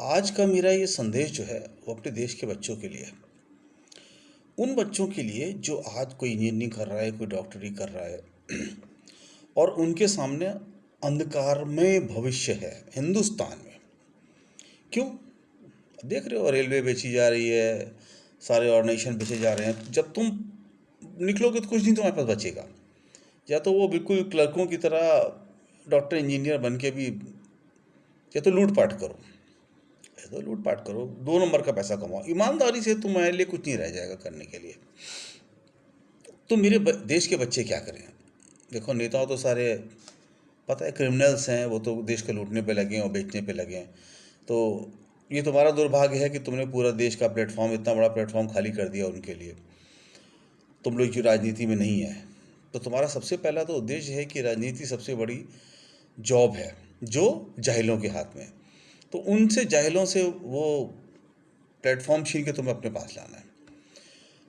आज का मेरा ये संदेश जो है वो अपने देश के बच्चों के लिए है। उन बच्चों के लिए जो आज कोई इंजीनियरिंग कर रहा है, कोई डॉक्टरी कर रहा है और उनके सामने अंधकारमय भविष्य है हिंदुस्तान में। क्यों? देख रहे हो रेलवे बेची जा रही है, सारे ऑर्गेनाइजेशन बेचे जा रहे हैं। जब तुम निकलोगे तो कुछ नहीं तुम्हारे पास बचेगा। या तो वो बिल्कुल क्लर्कों की तरह डॉक्टर इंजीनियर बन के भी, या तो लूटपाट करो, या तो लूटपाट करो, 2 नंबर का पैसा कमाओ। ईमानदारी से तुम्हारे लिए कुछ नहीं रह जाएगा करने के लिए। तो मेरे देश के बच्चे क्या करें? देखो, नेताओं तो सारे पता है क्रिमिनल्स हैं, वो तो देश को लूटने पे लगे हैं और बेचने पे लगे हैं। तो ये तुम्हारा दुर्भाग्य है कि तुमने पूरा देश का प्लेटफॉर्म, इतना बड़ा प्लेटफॉर्म खाली कर दिया उनके लिए। तुम लोग जो राजनीति में नहीं है, तो तुम्हारा सबसे पहला तो उद्देश्य है कि राजनीति सबसे बड़ी जॉब है जो जाहिलों के हाथ में है। तो उनसे, जाहिलों से वो प्लेटफॉर्म छीन के तुम्हें अपने पास लाना है।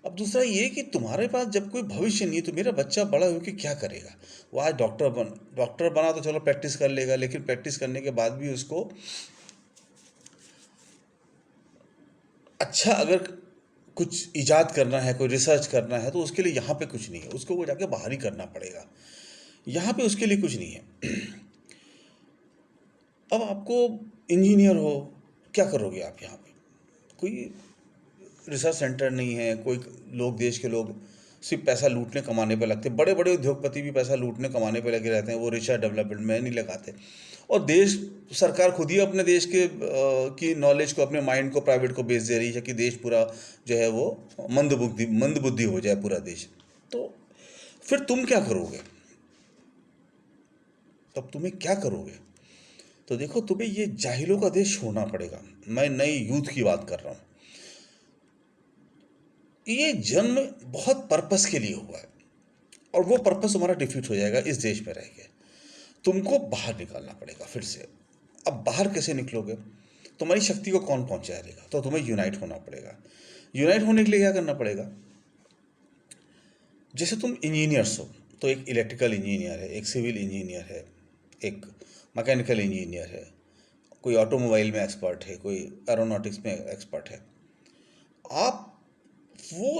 अब दूसरा ये कि तुम्हारे पास जब कोई भविष्य नहीं है तो मेरा बच्चा बड़ा होकर क्या करेगा? वो आज डॉक्टर बना तो चलो प्रैक्टिस कर लेगा, लेकिन प्रैक्टिस करने के बाद भी उसको अच्छा अगर कुछ इजाद करना है, कोई रिसर्च करना है, तो उसके लिए यहाँ पे कुछ नहीं है, उसको वो जाके बाहर ही करना पड़ेगा। यहाँ पे उसके लिए कुछ नहीं है। अब आपको इंजीनियर हो, क्या करोगे आप यहाँ पे? कोई रिसर्च सेंटर नहीं है, कोई लोग, देश के लोग सिर्फ पैसा लूटने कमाने पे लगते। बड़े बड़े उद्योगपति भी पैसा लूटने कमाने पे लगे रहते हैं, वो रिसर्च डेवलपमेंट में नहीं लगाते। और देश सरकार खुद ही अपने देश के की नॉलेज को, अपने माइंड को प्राइवेट को बेच दे रही है कि देश पूरा जो है वो मंदबुद्धि हो जाए पूरा देश। तो फिर तुम क्या करोगे? तब तुम्हें क्या करोगे? तो देखो, तुम्हें ये जाहिलों का देश छोड़ना पड़ेगा। मैं नई यूथ की बात कर रहा हूँ। ये जन्म बहुत पर्पस के लिए हुआ है, और वो पर्पस तुम्हारा डिफीट हो जाएगा इस देश में रह के। तुमको बाहर निकालना पड़ेगा फिर से। अब बाहर कैसे निकलोगे? तुम्हारी शक्ति को कौन पहुंचाएगा? तो तुम्हें यूनाइट होना पड़ेगा। यूनाइट होने के लिए क्या करना पड़ेगा? जैसे तुम इंजीनियर्स हो, तो एक इलेक्ट्रिकल इंजीनियर है, एक सिविल इंजीनियर है, एक मैकेनिकल इंजीनियर है, कोई ऑटोमोबाइल में एक्सपर्ट है, कोई एरोनॉटिक्स में एक्सपर्ट है। आप वो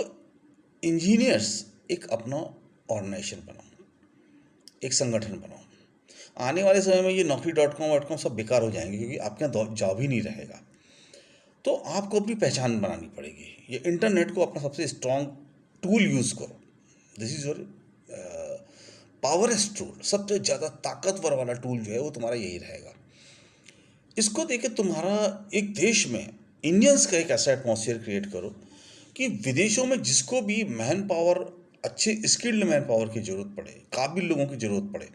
इंजीनियर्स एक अपना ऑर्गेनाइजेशन बनाओ, एक संगठन बनाओ। आने वाले समय में ये Naukri.com सब बेकार हो जाएंगे, क्योंकि आपके यहाँ जॉब ही नहीं रहेगा। तो आपको अपनी पहचान बनानी पड़ेगी। ये इंटरनेट को अपना सबसे स्ट्रांग टूल यूज़ करो। This is your powerest tool. सबसे ज़्यादा ताकतवर वाला टूल जो है वो तुम्हारा यही रहेगा। इसको देके तुम्हारा एक देश में इंडियंस का एक ऐसा एटमॉस्फेयर क्रिएट करो कि विदेशों में जिसको भी मैन पावर, अच्छे स्किल्ड मैन पावर की ज़रूरत पड़े, काबिल लोगों की ज़रूरत पड़े,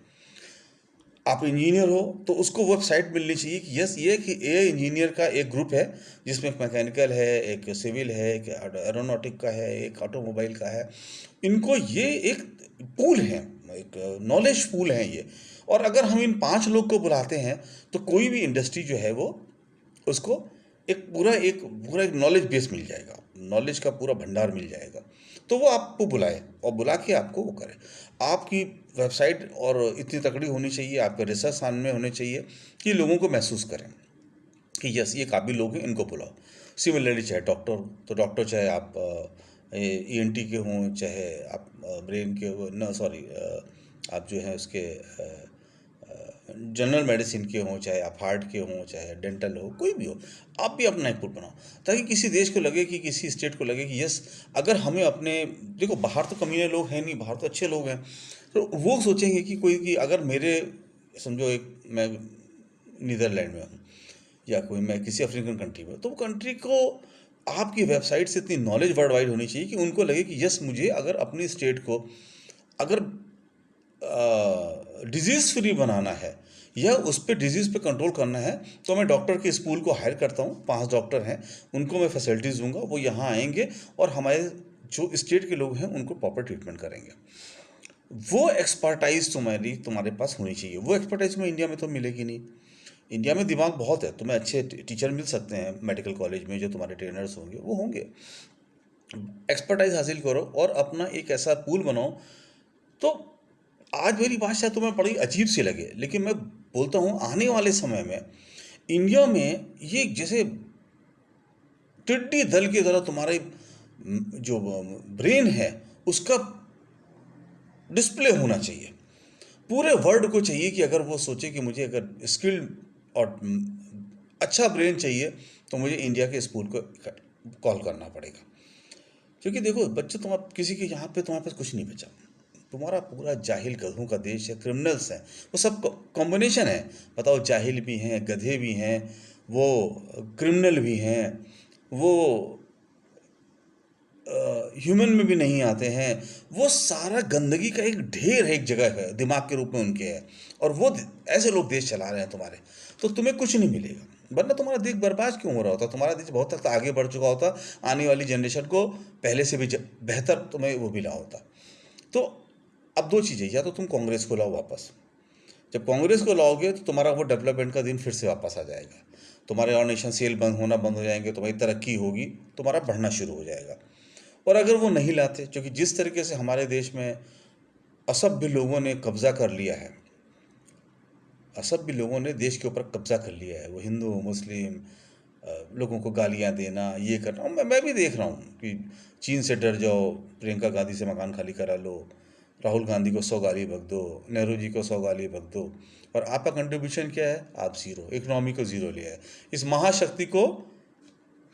आप इंजीनियर हो तो उसको वेबसाइट मिलनी चाहिए कि यस, ये कि ए इंजीनियर का एक ग्रुप है जिसमें एक मैकेनिकल है, एक सिविल है, एक एरोनॉटिक का है, एक ऑटोमोबाइल का है। इनको ये एक पूल है, एक नॉलेज पूल है ये। और अगर हम इन 5 लोग को बुलाते हैं तो कोई भी इंडस्ट्री जो है वो, उसको एक पूरा एक नॉलेज बेस मिल जाएगा, नॉलेज का पूरा भंडार मिल जाएगा। तो वो आपको बुलाए और बुला के आपको वो करे। आपकी वेबसाइट और इतनी तकड़ी होनी चाहिए, आपके रिसर्च सामने होने चाहिए कि लोगों को महसूस करें कि यस, ये काबिल लोग हैं, इनको बुलाओ। सिमिलरली चाहे डॉक्टर हो तो डॉक्टर, चाहे आप ENT के हों, चाहे आप ब्रेन के हो, न सॉरी, आप जो है उसके जनरल मेडिसिन के हों, चाहे आप हार्ट के हों, चाहे डेंटल हो, कोई भी हो, आप भी अपना एक पुल बनाओ, ताकि किसी देश को लगे कि, किसी स्टेट को लगे कि यस, अगर हमें अपने, देखो बाहर तो कमीने लोग हैं नहीं, बाहर तो अच्छे लोग हैं। तो वो सोचेंगे कि कोई, कि अगर मेरे, समझो एक मैं नीदरलैंड में हूँ, या कोई मैं किसी अफ्रीकन कंट्री में, तो वो कंट्री को आपकी वेबसाइट से इतनी नॉलेज वर्ल्ड वाइड होनी चाहिए कि उनको लगे कि यस, मुझे अगर अपनी स्टेट को अगर डिजीज़ फ्री बनाना है या उस पर डिजीज़ पे कंट्रोल करना है, तो मैं डॉक्टर के स्कूल को हायर करता हूँ, 5 डॉक्टर हैं, उनको मैं फैसिलिटीज़ दूंगा, वो यहाँ आएंगे और हमारे जो स्टेट के लोग हैं उनको प्रॉपर ट्रीटमेंट करेंगे। वो एक्सपर्टाइज तुम्हारे पास होनी चाहिए। वो एक्सपर्टाइज में इंडिया में तो मिलेगी नहीं। इंडिया में दिमाग बहुत है, तुम्हें अच्छे टीचर मिल सकते हैं मेडिकल कॉलेज में, जो तुम्हारे ट्रेनर्स होंगे वो होंगे। एक्सपर्टाइज हासिल करो और अपना एक ऐसा पूल बनाओ। तो आज मेरी बात शायद तुम्हें बड़ी अजीब सी लगे, लेकिन मैं बोलता हूँ, आने वाले समय में इंडिया में ये जैसे टिड्डी दल की तरह तुम्हारे जो ब्रेन है उसका डिस्प्ले होना चाहिए। पूरे वर्ल्ड को चाहिए कि अगर वो सोचे कि मुझे अगर स्किल्ड और अच्छा ब्रेन चाहिए तो मुझे इंडिया के स्कूल को कॉल करना पड़ेगा। क्योंकि देखो बच्चे, तुम आप किसी के यहाँ पे तुम्हारे पास कुछ नहीं बचा, तुम्हारा पूरा जाहिल गधों का देश है, क्रिमिनल्स हैं, वो सब कॉम्बिनेशन है। बताओ, जाहिल भी हैं, गधे भी हैं, वो क्रिमिनल भी हैं, वो ह्यूमन में भी नहीं आते हैं, वो सारा गंदगी का एक ढेर है, एक जगह है, दिमाग के रूप में उनके है। और वो ऐसे लोग देश चला रहे हैं तुम्हारे, तो तुम्हें कुछ नहीं मिलेगा। वरना तुम्हारा देश बर्बाद क्यों हो रहा होता? तुम्हारा देश बहुत तक आगे बढ़ चुका होता, आने वाली जनरेशन को पहले से भी बेहतर तुम्हें वो मिला होता। तो अब दो चीज़ें, या तो तुम कांग्रेस को लाओ वापस। जब कांग्रेस को लाओगे तो तुम्हारा वो डेवलपमेंट का दिन फिर से वापस आ जाएगा, तुम्हारे और नेशन सेल बंद हो जाएंगे, तुम्हारी तरक्की होगी, तुम्हारा बढ़ना शुरू हो जाएगा। और अगर वो नहीं लाते, क्योंकि जिस तरीके से हमारे देश में असभ्य लोगों ने कब्जा कर लिया है, असभ्य लोगों ने देश के ऊपर कब्जा कर लिया है, वो हिंदू मुस्लिम लोगों को गालियां देना, ये करना, मैं भी देख रहा हूँ कि चीन से डर जाओ, प्रियंका गांधी से मकान खाली करा लो, राहुल गांधी को 100 गाली बक दो, नेहरू जी को 100 गाली बक दो, और आपका कंट्रीब्यूशन क्या है? आप ज़ीरो, इकोनॉमी को ज़ीरो लिया है। इस महाशक्ति को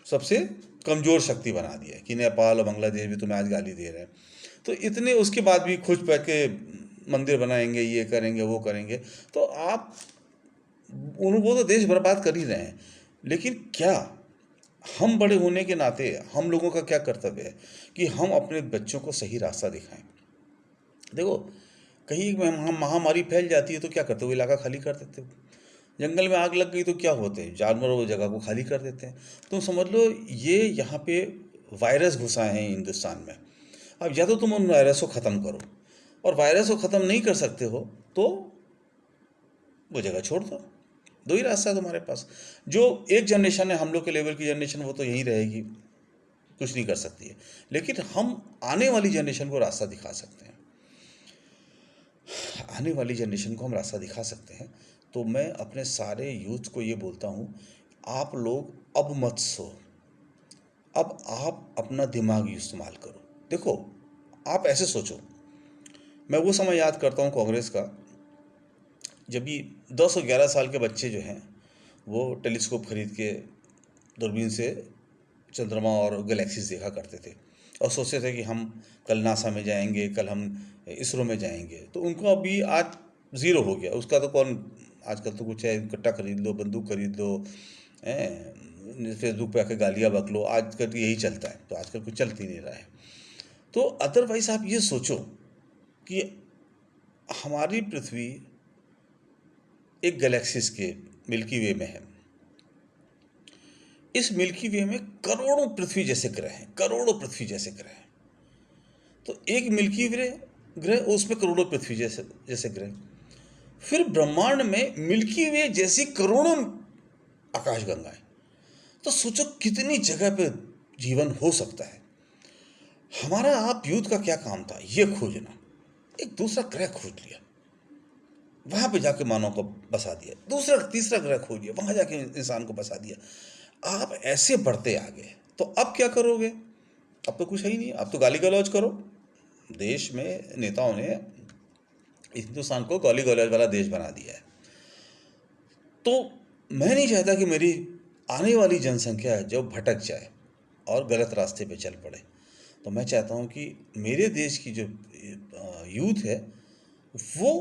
सबसे कमज़ोर शक्ति बना दिया है कि नेपाल और बांग्लादेश भी तुम्हें आज गाली दे रहे हैं। तो इतने उसके बाद भी खुश बैठ के मंदिर बनाएंगे, ये करेंगे, वो करेंगे, तो आप वो तो देश बर्बाद कर ही रहे हैं। लेकिन क्या हम बड़े होने के नाते हम लोगों का क्या कर्तव्य है कि हम अपने बच्चों को सही रास्ता दिखाएं? देखो, कहीं महामारी फैल जाती है तो क्या करते हो? इलाका खाली कर देते हो। जंगल में आग लग गई तो क्या होते हैं? जानवर वो जगह को खाली कर देते हैं। तो समझ लो ये यहाँ पे वायरस घुसा है हिंदुस्तान में। अब या तो तुम उन वायरस को ख़त्म करो, और वायरस को ख़त्म नहीं कर सकते हो तो वो जगह छोड़ दो। दो ही रास्ता है तुम्हारे पास। जो एक जनरेशन है हम लोग के लेवल की जनरेशन, वो तो यहीं रहेगी, कुछ नहीं कर सकती है। लेकिन हम आने वाली जनरेशन को रास्ता दिखा सकते हैं, आने वाली जनरेशन को हम रास्ता दिखा सकते हैं। तो मैं अपने सारे यूथ को ये बोलता हूँ, आप लोग अब मत सो, अब आप अपना दिमाग इस्तेमाल करो। देखो, आप ऐसे सोचो, मैं वो समय याद करता हूँ कांग्रेस का, जब ये 10 और 11 साल के बच्चे जो हैं वो टेलीस्कोप खरीद के दूरबीन से चंद्रमा और गैलेक्सीज देखा करते थे और सोचते थे कि हम कल नासा में जाएंगे, कल हम इसरो में जाएंगे। तो उनको अभी आज ज़ीरो हो गया उसका। तो कौन आजकल तो कुछ है, कट्टा खरीद लो, बंदूक खरीद लो, फेसबुक पे आके गालियाँ बक लो, आजकल तो यही चलता है। तो आजकल कुछ चलती नहीं रहा है। तो अदरवाइज़ आप ये सोचो कि हमारी पृथ्वी एक गैलेक्सीज के मिल्की वे में है। इस मिल्की वे में करोड़ों पृथ्वी जैसे ग्रह हैं, करोड़ों पृथ्वी जैसे ग्रह हैं। तो एक मिल्की वे ग्रह, उसमें करोड़ों पृथ्वी जैसे जैसे ग्रह। फिर ब्रह्मांड में मिल्की वे जैसी करोड़ों आकाशगंगाएं। तो सोचो कितनी जगह पे जीवन हो सकता है। हमारा आप यूथ का क्या काम था? ये खोजना। एक दूसरा ग्रह खोज लिया, वहां पे जाके मानव को बसा दिया। दूसरा तीसरा ग्रह खोज लिया, वहां जाके इंसान को बसा दिया। आप ऐसे बढ़ते आगे, तो अब क्या करोगे? अब तो कुछ है ही नहीं, अब तो गाली गलौज करो। देश में नेताओं ने हिंदुस्तान को गाली गलौज वाला देश बना दिया है। तो मैं नहीं चाहता कि मेरी आने वाली जनसंख्या जो भटक जाए और गलत रास्ते पे चल पड़े। तो मैं चाहता हूँ कि मेरे देश की जो यूथ है वो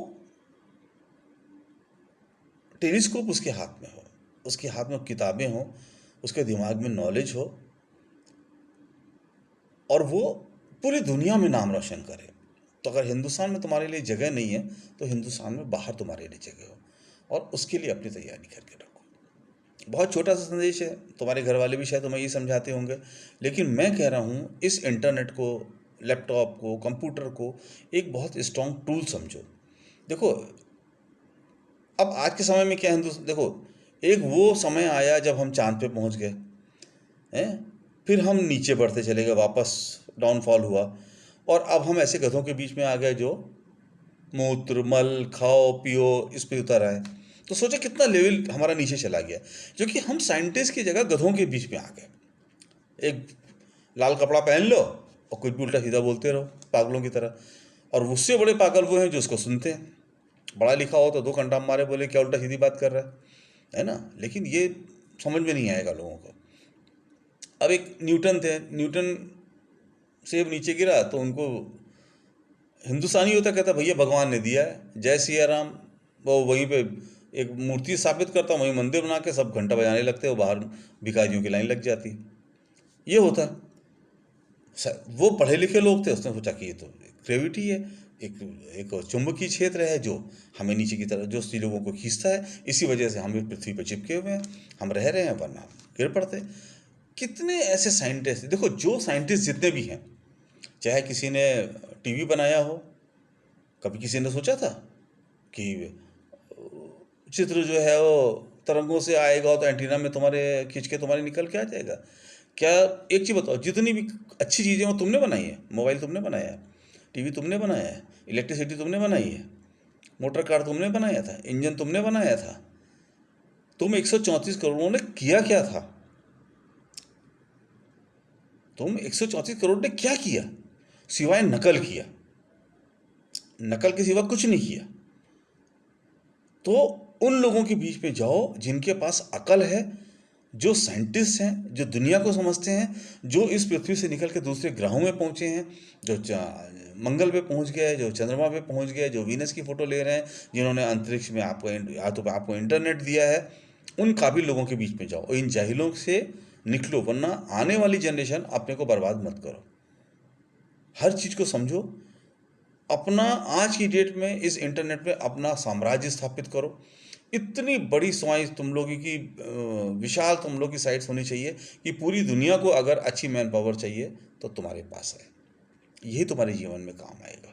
टेलीस्कोप उसके हाथ में हो, उसके हाथ में किताबें हों, उसके दिमाग में नॉलेज हो, और वो पूरी दुनिया में नाम रोशन करे। तो अगर हिंदुस्तान में तुम्हारे लिए जगह नहीं है तो हिंदुस्तान में बाहर तुम्हारे लिए जगह हो, और उसके लिए अपनी तैयारी करके रखो। बहुत छोटा सा संदेश है, तुम्हारे घर वाले भी शायद तुम्हें ये समझाते होंगे, लेकिन मैं कह रहा हूँ इस इंटरनेट को, लैपटॉप को, कंप्यूटर को एक बहुत स्ट्रॉन्ग टूल समझो। देखो, अब आज के समय में क्या देखो, एक वो समय आया जब हम चांद पे पहुंच गए हैं, फिर हम नीचे बढ़ते चले गए, वापस डाउनफॉल हुआ, और अब हम ऐसे गधों के बीच में आ गए जो मूत्र मल खाओ पियो इस पे उतर आए। तो सोचा कितना लेवल हमारा नीचे चला गया, जो कि हम साइंटिस्ट की जगह गधों के बीच में आ गए। एक लाल कपड़ा पहन लो और कुछ भी उल्टा सीधा बोलते रहो पागलों की तरह, और उससे बड़े पागल वो हैं जो उसको सुनते हैं। पढ़ा लिखा हो तो 2 घंटा मारे बोले क्या उल्टा सीधी बात कर रहा है ना। लेकिन ये समझ में नहीं आएगा लोगों को। अब एक न्यूटन थे, न्यूटन से नीचे गिरा तो उनको हिंदुस्तानी होता, कहता भैया भगवान ने दिया है, जय सिया राम। वो वहीं पे एक मूर्ति स्थापित करता, वहीं मंदिर बना के सब घंटा बजाने लगते, वो बाहर भिखारियों की लाइन लग जाती। ये होता। वो पढ़े लिखे लोग थे, उसने सोचा कि ये तो ग्रेविटी है, एक एक चुंबकीय क्षेत्र है जो हमें नीचे की तरफ, जो सी लोगों को खींचता है, इसी वजह से हम इस पृथ्वी पर चिपके हुए हैं, हम रह रहे हैं, वरना गिर पड़ते। कितने ऐसे साइंटिस्ट देखो, जो साइंटिस्ट जितने भी हैं, चाहे किसी ने टीवी बनाया हो, कभी किसी ने सोचा था कि चित्र जो है वो तरंगों से आएगा तो एंटीना में तुम्हारे खींच के तुम्हारे निकल के आ जाएगा? क्या एक चीज़ बताओ, जितनी भी अच्छी चीज़ें वो तुमने बनाई है, मोबाइल तुमने बनाया है, टीवी तुमने बनाया है, इलेक्ट्रिसिटी तुमने बनाई है, मोटर कार तुमने बनाया था, इंजन तुमने बनाया था। तुम 134 करोड़ ने किया क्या था? तुम 134 करोड़ ने क्या किया? सिवाय नकल किया, नकल के सिवा कुछ नहीं किया। तो उन लोगों के बीच में जाओ जिनके पास अकल है, जो साइंटिस्ट हैं, जो दुनिया को समझते हैं, जो इस पृथ्वी से निकल के दूसरे ग्रहों में पहुंचे हैं, जो मंगल पे पहुंच गए, जो चंद्रमा पे पहुंच गए, जो वीनस की फ़ोटो ले रहे हैं, जिन्होंने अंतरिक्ष में आपको इंटरनेट दिया है, उन काबिल लोगों के बीच में जाओ। इन जाहिलों से निकलो, वरना आने वाली जनरेशन अपने को बर्बाद मत करो। हर चीज़ को समझो। अपना आज की डेट में इस इंटरनेट पे अपना साम्राज्य स्थापित करो। इतनी बड़ी स्वाइस तुम लोगों की, विशाल तुम लोग की साइट्स होनी चाहिए कि पूरी दुनिया को अगर अच्छी मैन पावर चाहिए तो तुम्हारे पास है। यही तुम्हारे जीवन में काम आएगा।